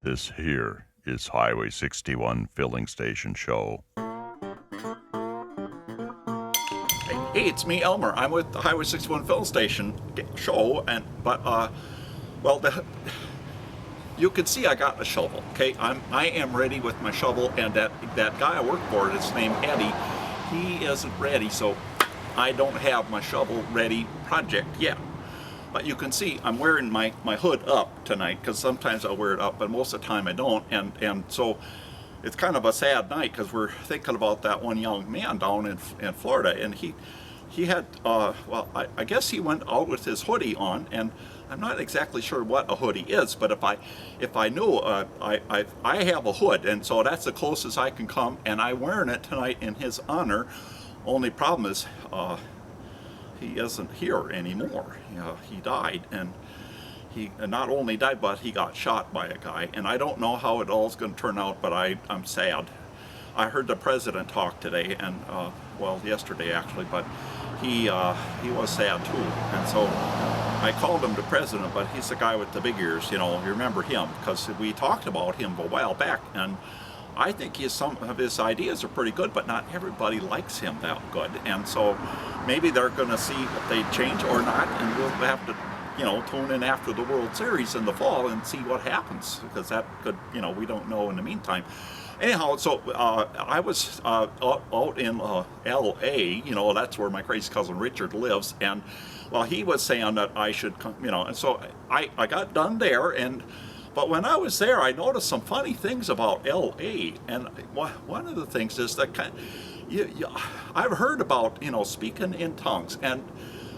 This here is Highway 61 Filling Station Show. Hey, it's me, Elmer. I'm with the Highway 61 Filling Station show, you can see I got a shovel. Okay, I am ready with my shovel, and that guy I work for, his name Eddie, he isn't ready, so I don't have my shovel ready project yet. But you can see I'm wearing my hood up tonight, because sometimes I'll wear it up, but most of the time I don't, and so it's kind of a sad night because we're thinking about that one young man down in Florida, and he had I guess he went out with his hoodie on, and I'm not exactly sure what a hoodie is, but if I knew, I have a hood, and so that's the closest I can come, and I'm wearing it tonight in his honor. Only problem is he isn't here anymore. He died, and he not only died, but he got shot by a guy, and I don't know how it all is going to turn out, but I'm sad. I heard the president talk today, and yesterday actually, but he was sad too, and so I called him the president, but he's the guy with the big ears, you remember him, because we talked about him a while back, and I think some of his ideas are pretty good, but not everybody likes him that good, and so maybe they're going to see if they change or not, and we'll have to tune in after the World Series in the fall and see what happens, because that could, we don't know in the meantime. Anyhow, so I was out in L.A., that's where my crazy cousin Richard lives, and he was saying that I should come, and so I got done there, but when I was there, I noticed some funny things about L.A., and one of the things is that I've heard about, speaking in tongues, and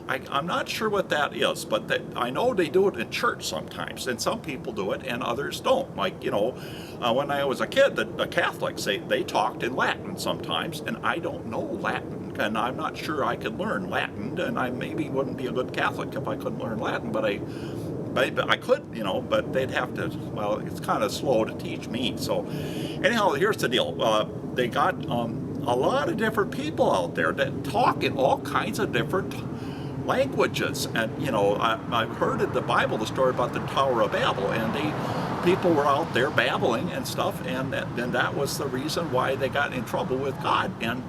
I'm not sure what that is, but I know they do it in church sometimes, and some people do it and others don't. Like, when I was a kid, the Catholics, they talked in Latin sometimes, and I don't know Latin, and I'm not sure I could learn Latin, and I maybe wouldn't be a good Catholic if I couldn't learn Latin, but I could, but they'd have to, it's kind of slow to teach me. So anyhow, here's the deal. They got a lot of different people out there that talk in all kinds of different languages, and I've heard in the Bible the story about the Tower of Babel, and people were out there babbling and stuff, and that was the reason why they got in trouble with God. And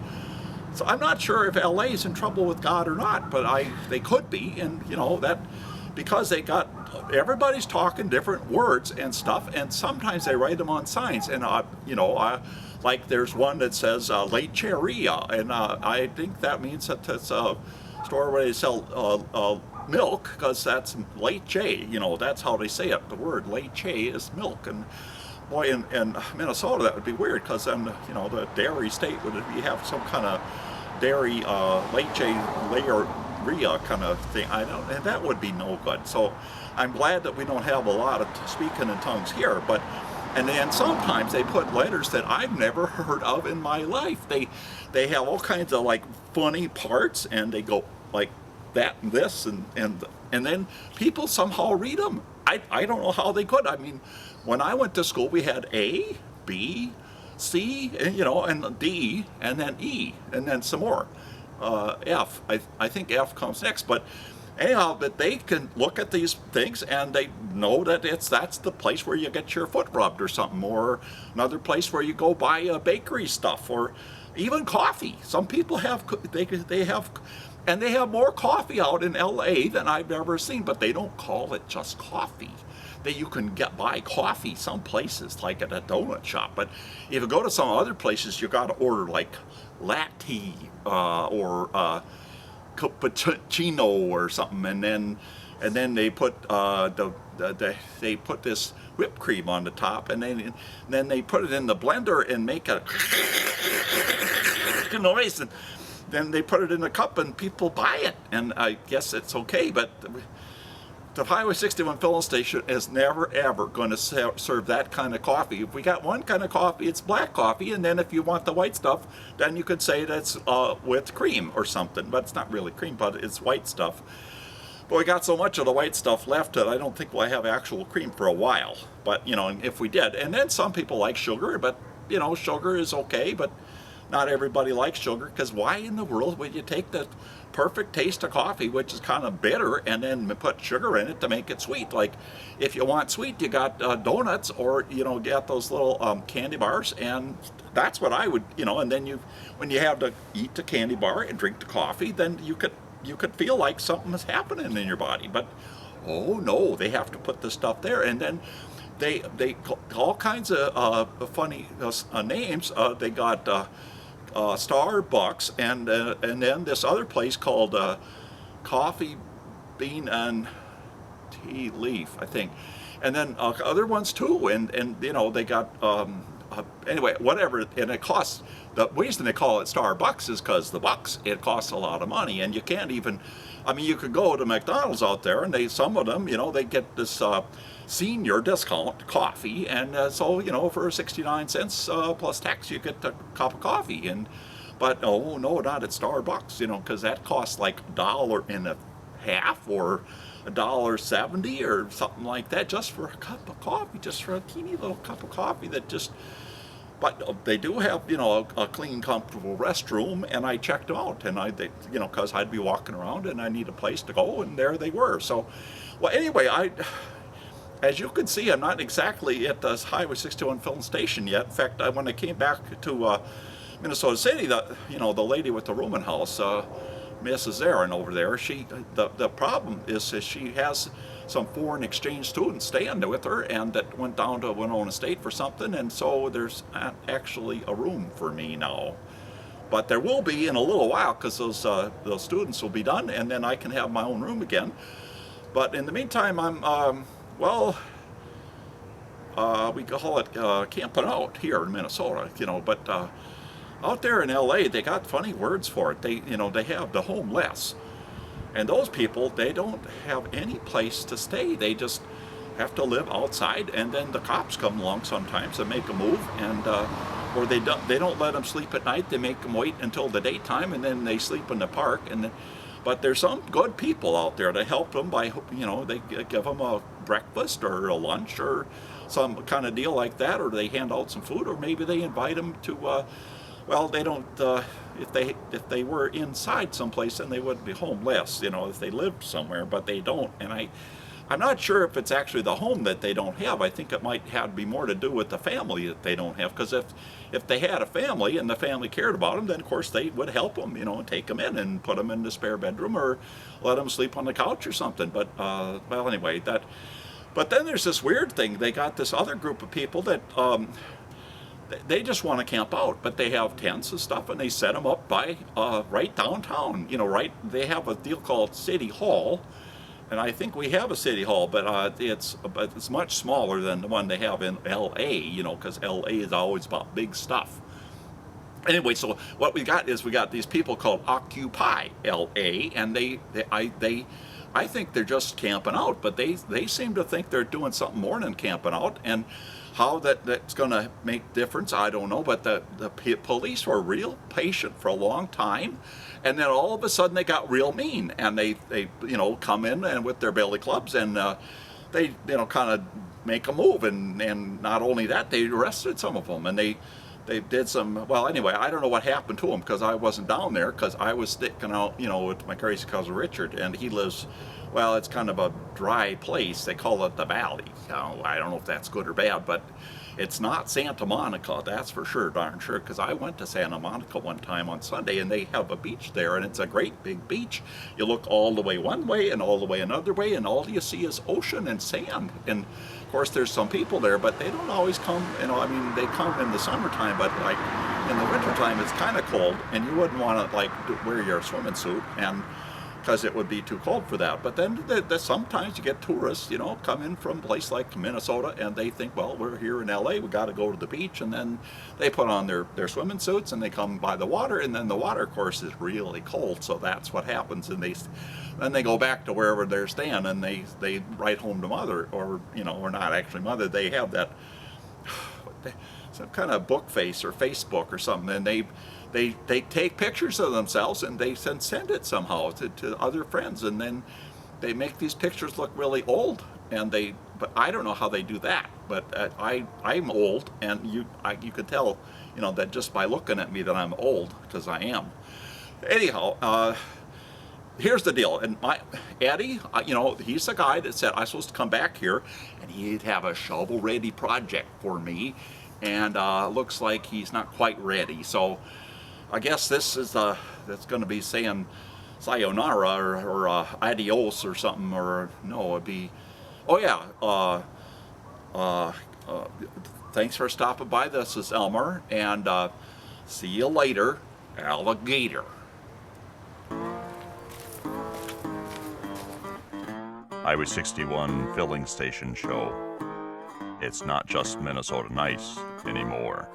so I'm not sure if LA is in trouble with God or not, but they could be, and that because everybody's talking different words and stuff, and sometimes they write them on signs, and like there's one that says lecheria, and I think that means that it's a store where they sell milk, because that's leche, that's how they say it. The word leche is milk, and boy, in Minnesota that would be weird, because then the dairy state would have some kind of dairy lecheria kind of thing. And that would be no good. So I'm glad that we don't have a lot of speaking in tongues here, and then sometimes they put letters that I've never heard of in my life. They have all kinds of like funny parts, and they go like that and this, and then people somehow read them. I don't know how they could. I mean, when I went to school, we had A, B, C, and and D, and then E, and then some more. F. I think F comes next, but anyhow, that they can look at these things and they know that that's the place where you get your foot rubbed or something, or another place where you go buy bakery stuff, or even coffee. Some people they have more coffee out in LA than I've ever seen, but they don't call it just coffee. You can buy coffee some places, like at a donut shop, but if you go to some other places, you got to order like latte or cappuccino or something, and then they put they put this whipped cream on the top, and then they put it in the blender and make a noise, and then they put it in a cup and people buy it, and I guess it's okay, but the Highway 61 filling station is never ever going to serve that kind of coffee. If we got one kind of coffee, it's black coffee, and then if you want the white stuff, then you could say that's with cream or something, but it's not really cream, but it's white stuff. But we got so much of the white stuff left that I don't think we'll have actual cream for a while, but if we did. And then some people like sugar, but sugar is okay, but not everybody likes sugar, because why in the world would you take the perfect taste of coffee, which is kind of bitter, and then put sugar in it to make it sweet? Like, if you want sweet, you got donuts, or get those little candy bars, and that's what I would, and then when you have to eat the candy bar and drink the coffee, then you could feel like something is happening in your body. But oh no, they have to put this stuff there, and then they all kinds of funny names. They got Starbucks, and then this other place called Coffee Bean and Tea Leaf, I think, and then other ones too. And they got anyway, whatever. And it costs. The reason they call it Starbucks is because it costs a lot of money, and you can't even. I mean, you could go to McDonald's out there, and some of them, they get this senior discount coffee, and so for 69 cents plus tax, you get a cup of coffee. But no, not at Starbucks, because that costs like $1.50 or $1.70 or something like that, just for a cup of coffee, just for a teeny little cup of coffee that just. But they do have, a clean, comfortable restroom, and I checked them out, and because I'd be walking around and I need a place to go, and there they were. So, well, anyway, as you can see, I'm not exactly at the Highway 61 filling station yet. In fact, when I came back to Minnesota City, the lady with the rooming house, Mrs. Aaron over there, the problem is that she has some foreign exchange students staying with her, and that went down to Winona State for something, and so there's not actually a room for me now. But there will be in a little while, because those students will be done, and then I can have my own room again. But in the meantime, I'm we call it camping out here in Minnesota, but out there in LA, they got funny words for it. They have the homeless. And those people, they don't have any place to stay. They just have to live outside, and then the cops come along sometimes and make them move, and or they don't let them sleep at night. They make them wait until the daytime, and then they sleep in the park. But there's some good people out there to help them by, they give them a breakfast or a lunch or some kind of deal like that, or they hand out some food, or maybe they invite them to. Well, they don't. If they were inside someplace, then they wouldn't be homeless. If they lived somewhere, but they don't. And I'm not sure if it's actually the home that they don't have. I think it might have to be more to do with the family that they don't have. Because if they had a family and the family cared about them, then of course they would help them, and take them in and put them in the spare bedroom or let them sleep on the couch or something. But well, anyway, that. But then there's this weird thing. They got this other group of people that. They just want to camp out, but they have tents and stuff, and they set them up by right downtown. They have a deal called City Hall, and I think we have a City Hall, but it's much smaller than the one they have in L.A. Because L.A. is always about big stuff. Anyway, so what we got these people called Occupy L.A., and I think they're just camping out, but they seem to think they're doing something more than camping out. And how that's going to make difference, I don't know. But the police were real patient for a long time, and then all of a sudden they got real mean, and they come in and with their billy clubs, and they kind of make a move, and not only that, they arrested some of them, and they did some. Well, anyway, I don't know what happened to them, because I wasn't down there, because I was sticking out, with my crazy cousin Richard, and he lives. Well, it's kind of a dry place. They call it the Valley. I don't know if that's good or bad, but it's not Santa Monica, that's for sure, darn sure, because I went to Santa Monica one time on Sunday, and they have a beach there, and it's a great big beach. You look all the way one way and all the way another way, and all you see is ocean and sand. And of course, there's some people there, but they don't always come. They come in the summertime, but like in the wintertime, it's kind of cold, and you wouldn't want to wear your swimming suit, and because it would be too cold for that. But then sometimes you get tourists, come in from a place like Minnesota, and they think, well, we're here in LA, we got to go to the beach, and then they put on their swimming suits, and they come by the water, and then the water, of course, is really cold, so that's what happens. And then they go back to wherever they're staying, and they write home to mother, or not actually mother. They have that some kind of book face or Facebook or something, and they take pictures of themselves, and they send it somehow to other friends, and then they make these pictures look really old, but I don't know how they do that. But I'm old, and you could tell, that just by looking at me that I'm old, because I am. Anyhow, here's the deal. And Eddie, he's the guy that said I was supposed to come back here, and he'd have a shovel-ready project for me. And looks like he's not quite ready. So I guess this is that's going to be saying sayonara or adios or something, or no, it'd be, oh yeah, thanks for stopping by. This is Elmer, and see you later, alligator. Highway 61 filling station show. It's not just Minnesota nice anymore.